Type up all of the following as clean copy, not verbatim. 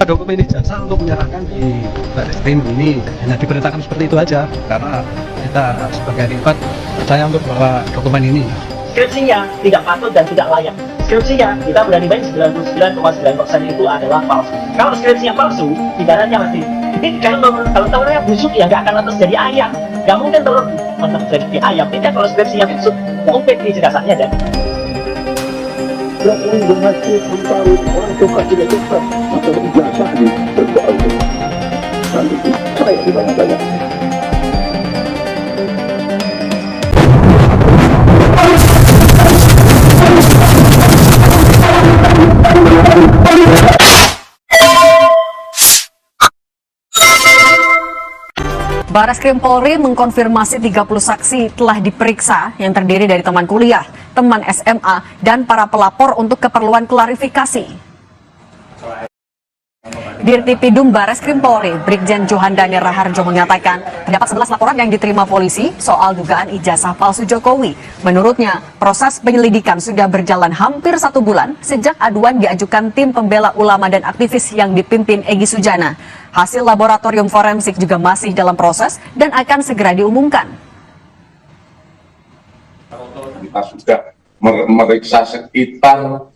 Dokumen ijazah untuk menyerahkan di Barreskrim ini hanya diberitakan seperti itu aja, karena kita sebagai advokat percaya untuk bawa dokumen ini. Skripsinya tidak patut dan tidak layak. Skripsinya kita berani main 99,9% itu adalah palsu. Kalau skripsinya palsu, pidananya mati. Kalau telurnya busuk ya nggak akan lantas jadi ayam. Nggak mungkin telur lantas jadi ayam. Tidak, kalau skripsinya busuk, mungkin ijazahnya dan yang menghasil tahu orang suka tidak suka atau ijazah di berdoa nanti saya di banyak. Barreskrim Polri mengkonfirmasi 30 saksi telah diperiksa yang terdiri dari teman kuliah, teman SMA, dan para pelapor untuk keperluan klarifikasi. Dirtipidum Barreskrim Polri, Brigjen Johandani Raharjo menyatakan terdapat 11 laporan yang diterima polisi soal dugaan ijazah palsu Jokowi. Menurutnya, proses penyelidikan sudah berjalan hampir 1 bulan sejak aduan diajukan tim pembela ulama dan aktivis yang dipimpin Egy Sujana. Hasil laboratorium forensik juga masih dalam proses dan akan segera diumumkan. Kita sudah memeriksa sekitar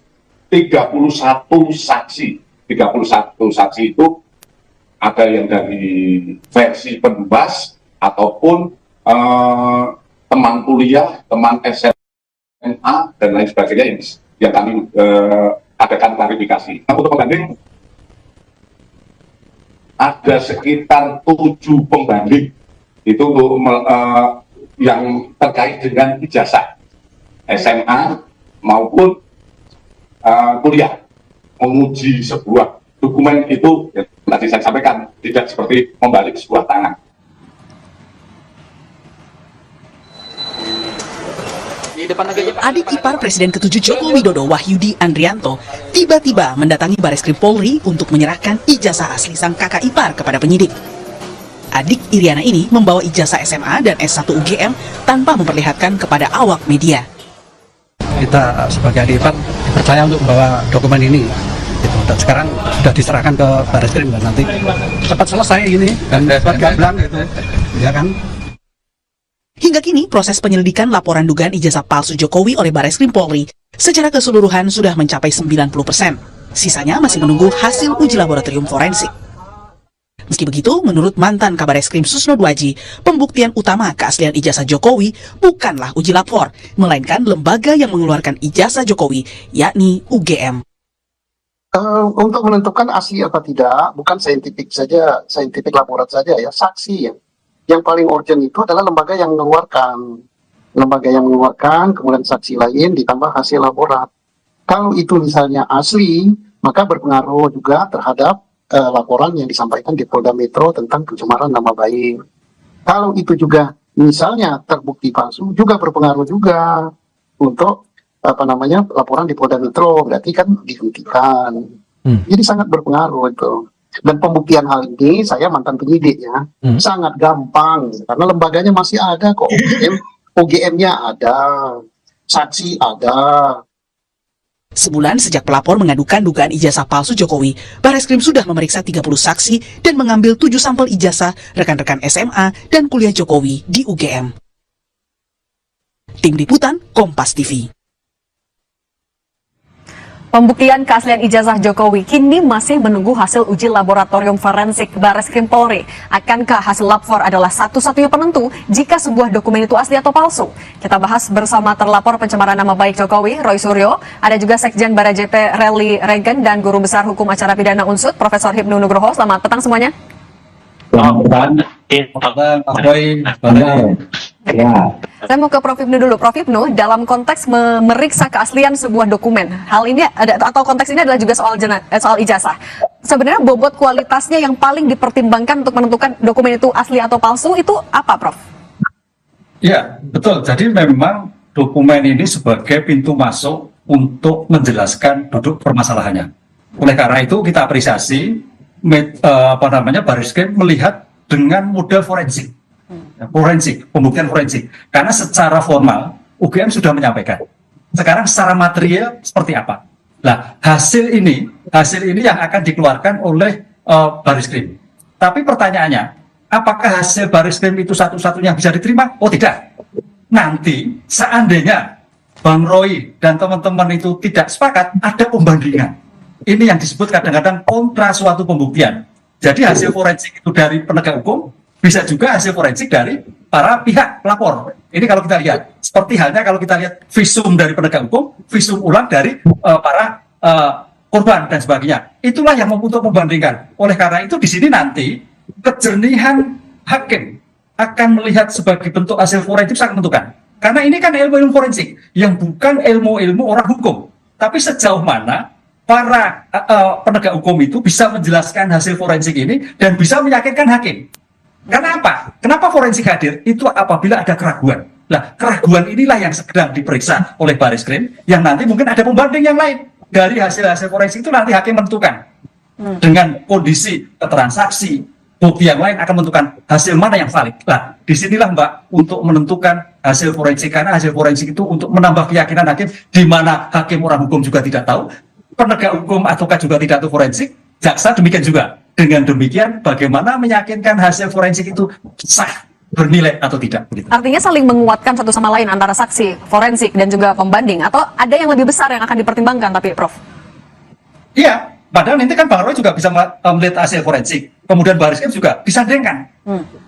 31 saksi. 31 saksi itu ada yang dari versi penugas ataupun teman kuliah, teman SMA dan lain sebagainya yang kami adakan klarifikasi. Untuk pembanding ada sekitar 7 pembanding itu yang terkait dengan ijazah SMA maupun kuliah. Menguji sebuah dokumen itu yang tadi saya sampaikan tidak seperti membalik sebuah tangan. Adik ipar Presiden ke-7 Joko Widodo, Wahyudi Andrianto, tiba-tiba mendatangi Barreskrim Polri untuk menyerahkan ijazah asli sang kakak ipar kepada penyidik. Adik Iriana ini membawa ijazah SMA dan S1 UGM tanpa memperlihatkan kepada awak media. Kita sebagai adik ipar percaya untuk membawa dokumen ini. Dan sekarang sudah diserahkan ke Barreskrim dan nanti cepat selesai ini dan cepat gamblang gitu, ya kan? Hingga kini, proses penyelidikan laporan dugaan ijazah palsu Jokowi oleh Barreskrim Polri secara keseluruhan sudah mencapai 90%. Sisanya masih menunggu hasil uji laboratorium forensik. Meski begitu, menurut mantan Kabareskrim Susno Dwaji, pembuktian utama keaslian ijazah Jokowi bukanlah uji lapor, melainkan lembaga yang mengeluarkan ijazah Jokowi, yakni UGM. Untuk menentukan asli atau tidak, bukan saintifik saja, saintifik laborat saja ya, saksi ya. Yang paling urgent itu adalah lembaga yang mengeluarkan, kemudian saksi lain ditambah hasil laborat. Kalau itu misalnya asli, maka berpengaruh juga terhadap laporan yang disampaikan di Polda Metro tentang pencemaran nama baik. Kalau itu juga misalnya terbukti palsu, juga berpengaruh juga untuk laporan di Polda Metro, berarti kan dihentikan. Jadi sangat berpengaruh itu. Dan pembuktian hal ini, saya mantan penyidik ya, sangat gampang karena lembaganya masih ada kok. OGM-nya ada, saksi ada. Sebulan sejak pelapor mengadukan dugaan ijazah palsu Jokowi, Barreskrim sudah memeriksa 30 saksi dan mengambil 7 sampel ijazah rekan-rekan SMA dan kuliah Jokowi di UGM. Tim Liputan, Kompas TV. Pembuktian keaslian ijazah Jokowi kini masih menunggu hasil uji laboratorium forensik Barreskrim Polri. Akankah hasil lab-for adalah satu-satunya penentu jika sebuah dokumen itu asli atau palsu? Kita bahas bersama terlapor pencemaran nama baik Jokowi, Roy Suryo. Ada juga Sekjen Barajp Rally Regen dan Guru Besar Hukum Acara Pidana Unsud, Profesor Hipnu Nugroho. Selamat petang semuanya. Selamat petang, Ya. Saya mau ke Prof. Hipnu dulu. Prof. Hipnu, dalam konteks memeriksa keaslian sebuah dokumen, hal ini atau konteks ini adalah juga soal ijazah. Sebenarnya bobot kualitasnya yang paling dipertimbangkan untuk menentukan dokumen itu asli atau palsu itu apa, Prof? Ya, betul. Jadi memang dokumen ini sebagai pintu masuk untuk menjelaskan duduk permasalahannya. Oleh karena itu kita apresiasi Barreskrim melihat dengan model forensik. Pembuktian forensik. Karena secara formal UGM sudah menyampaikan. Sekarang secara material seperti apa? Nah, hasil ini yang akan dikeluarkan oleh Bareskrim. Tapi pertanyaannya, apakah hasil Bareskrim itu satu-satunya yang bisa diterima? Oh tidak. Nanti seandainya Bang Roy dan teman-teman itu tidak sepakat, ada pembandingan. Ini yang disebut kadang-kadang kontra suatu pembuktian. Jadi hasil forensik itu dari penegak hukum, bisa juga hasil forensik dari para pihak pelapor. Ini kalau kita lihat, seperti halnya kalau kita lihat visum dari penegak hukum, visum ulang dari para korban dan sebagainya. Itulah yang untuk membandingkan. Oleh karena itu di sini nanti kejernihan hakim akan melihat sebagai bentuk hasil forensik sangat menentukan. Karena ini kan ilmu-ilmu forensik yang bukan ilmu-ilmu orang hukum. Tapi sejauh mana para penegak hukum itu bisa menjelaskan hasil forensik ini dan bisa meyakinkan hakim. Karena apa? Kenapa forensik hadir? Itu apabila ada keraguan. Nah, keraguan inilah yang sedang diperiksa oleh Bareskrim, yang nanti mungkin ada pembanding yang lain. Dari hasil-hasil forensik itu nanti hakim menentukan. Dengan kondisi keterangan saksi, bukti yang lain akan menentukan hasil mana yang valid. Nah, disinilah Mbak, untuk menentukan hasil forensik. Karena hasil forensik itu untuk menambah keyakinan hakim, di mana hakim orang hukum juga tidak tahu, penegak hukum ataukah juga tidak tahu forensik, jaksa demikian juga. Dengan demikian, bagaimana meyakinkan hasil forensik itu sah, bernilai atau tidak. Begitu. Artinya saling menguatkan satu sama lain antara saksi, forensik, dan juga pembanding. Atau ada yang lebih besar yang akan dipertimbangkan tapi Prof? Iya, padahal nanti kan Bang Roy juga bisa melihat hasil forensik. Kemudian Bareskrim juga disandingkan.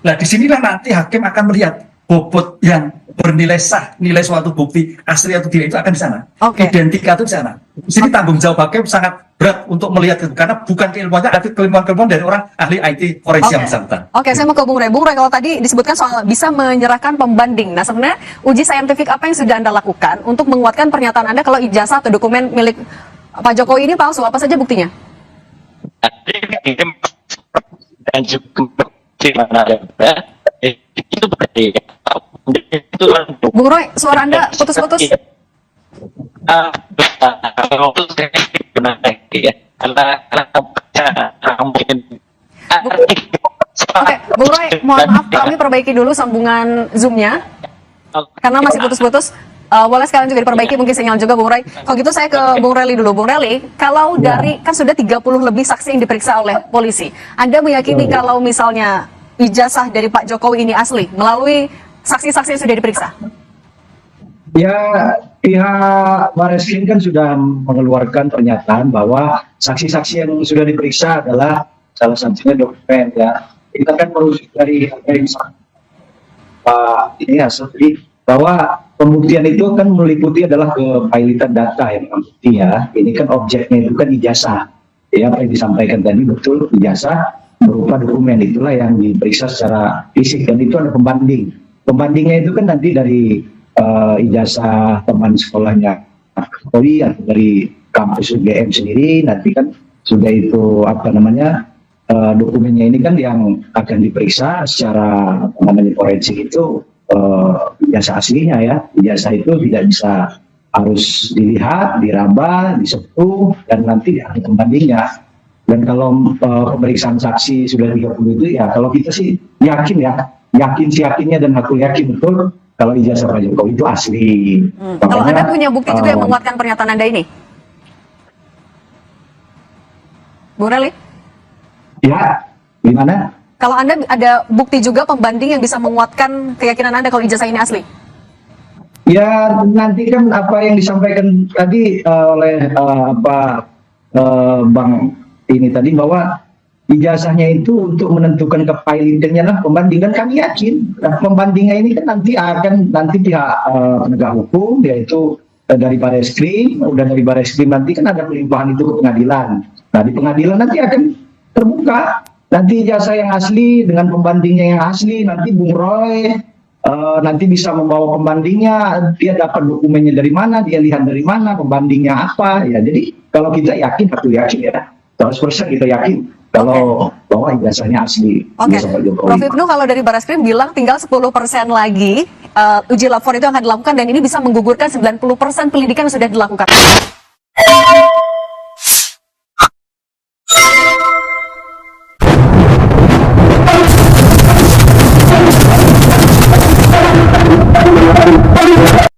Nah, disinilah nanti hakim akan melihat bobot yang bernilai sah, nilai suatu bukti asli atau tidak itu akan di sana. Identik atau di sana. Di sini tanggung jawab hakim sangat berat untuk melihat itu, karena bukan keilmuannya, tapi keilmuan-keilmuan dari orang ahli IT forensik yang bersangkutan. Oke, saya mau ke Bung Roy. Bung Roy, kalau tadi disebutkan soal bisa menyerahkan pembanding. Nah, sebenarnya uji saintifik apa yang sudah Anda lakukan untuk menguatkan pernyataan Anda kalau ijazah atau dokumen milik Pak Jokowi ini palsu? Apa saja buktinya? Dan juga itu berarti itu Bung Roy, suara Anda putus-putus. Oke, Bung Roy, mohon maaf kami perbaiki dulu sambungan Zoom-nya karena masih putus-putus. Boleh sekalian juga diperbaiki mungkin sinyal juga Bung Roy. Kalau gitu saya ke Bung Reli dulu. Bung Reli, kalau dari kan sudah 30 lebih saksi yang diperiksa oleh polisi, Anda meyakini kalau misalnya ijazah dari Pak Jokowi ini asli melalui saksi-saksi yang sudah diperiksa? Ya, pihak Bareskrim kan sudah mengeluarkan pernyataan bahwa saksi-saksi yang sudah diperiksa adalah salah satunya dokumen ya. Kita kan perlu dari Pak ini asli bahwa pembuktian itu kan meliputi adalah kepailitan data yang bukti ya. Ini kan objeknya itu kan ijazah. Ya, apa yang disampaikan tadi betul, ijazah berupa dokumen, itulah yang diperiksa secara fisik dan itu ada pembanding. Pembandingnya itu kan nanti dari ijazah teman sekolahnya Jokowi atau dari kampus UGM sendiri, nanti kan sudah itu apa namanya dokumennya ini kan yang akan diperiksa secara forensik itu ijazah aslinya ya. Ijazah itu tidak bisa harus dilihat, diraba, disentuh dan nanti ada pembandingnya. Dan kalau pemeriksaan saksi sudah 30 itu ya kalau kita sih yakin ya, yakinnya dan aku yakin betul kalau ijazah Pak Jokowi itu asli. Kalau Anda punya bukti juga yang menguatkan pernyataan Anda ini? Bung Reli? Ya, gimana? Kalau Anda ada bukti juga pembanding yang bisa menguatkan keyakinan Anda kalau ijazah ini asli? Ya, nanti kan apa yang disampaikan tadi oleh Bang ini tadi bahwa ijazahnya itu untuk menentukan kepailitannya lah pembanding, dan kami yakin pembandingnya ini kan nanti pihak penegak hukum yaitu dari Bareskrim, udah dari Bareskrim nanti kan ada pelimpahan itu ke pengadilan. Nah di pengadilan nanti akan terbuka nanti ijazah yang asli dengan pembandingnya yang asli, nanti Bung Roy nanti bisa membawa pembandingnya, dia dapat dokumennya dari mana, dia lihat dari mana, pembandingnya apa ya. Jadi kalau kita yakin, aku yakin ya 100% kita yakin kalau bahwa ijazahnya asli. Prof Ibnu, kalau dari Bareskrim bilang tinggal 10% lagi uji lapor itu akan dilakukan dan ini bisa menggugurkan 90% pendidikan yang sudah dilakukan.